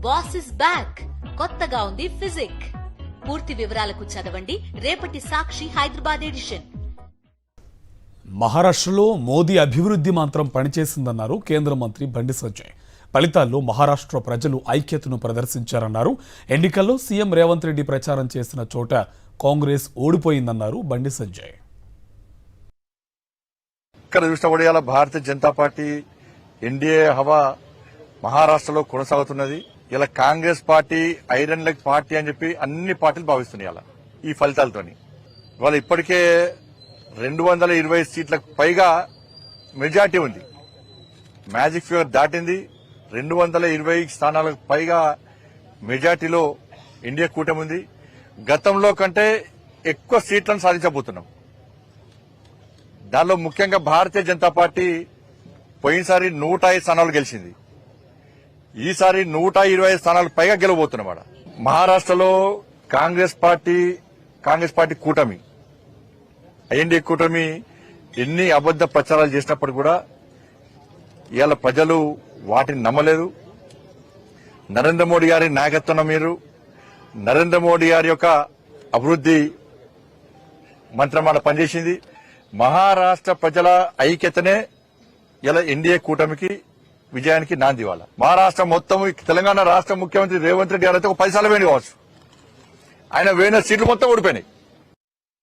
Boss is back కొత్తగా ఉంది physique. పూర్తి వివరాలకు చదవండి రేపటి సాక్షి హైదరాబాద్ ఎడిషన్. మహారాష్ట్రలో మోదీ అభివృద్ధి మంత్రం పనిచేసిందన్నారు కేంద్ర మంత్రి బండి సంజయ్. ఫలితాల్లో మహారాష్ట్ర ప్రజలు ఐక్యతను ప్రదర్శించారన్నారు. ఎన్నికల్లో సీఎం రేవంత్ రెడ్డి ప్రచారం చేసిన చోట కాంగ్రెస్ ఓడిపోయిందన్నారు బండి సంజయ్. ఇక్కడ చూసినప్పుడు భారతీయ జనతా పార్టీ ఎన్డీఏ హవా మహారాష్ట్రలో కొనసాగుతున్నది. ఇలా Congress party iron leg party అని చెప్పి అన్ని పార్టీలు భావిస్తున్నాయి. ఇలా ఈ ఫలితాలతోని ఇవాళ ఇప్పటికే 220 సీట్లకు పైగా మెజార్టీ ఉంది. మ్యాజిక్ ఫిగర్ దాటింది. 220 స్థానాలకు పైగా మెజార్టీలో ఇండియా కూటమి ఉంది. గతంలో కంటే ఎక్కువ సీట్లను సాధించబోతున్నాం. దానిలో ముఖ్యంగా భారతీయ జనతా పార్టీ పోయినసారి 105 స్థానాలు గెలిచింది. ఈసారి 125 స్థానాలు పైగా గెలవబోతున్నమాట. మహారాష్ట్రలో కాంగ్రెస్ పార్టీ కూటమి ఎన్డీఏ కూటమి ఎన్ని అబద్ద ప్రచారాలు చేసినప్పుడు కూడా ఇవాళ ప్రజలు వాటిని నమ్మలేదు. నరేంద్ర మోడీ గారి నాయకత్వం మీరు నరేంద్ర మోడీ గారి యొక్క అభివృద్ధి మంత్రమాల పనిచేసింది. మహారాష్ట్ర ప్రజల ఐక్యతనే ఇలా ఎన్డీఏ కూటమికి విజయానికి నాంది. ఇవాళ మహారాష్ట్ర మొత్తం తెలంగాణ రాష్ట్ర ముఖ్యమంత్రి రేవంత్ రెడ్డి గారు అయితే ఒక 10 సార్లు వేణి కావచ్చు. ఆయన వేయిన సీట్లు మొత్తం ఓడిపోయినాయి.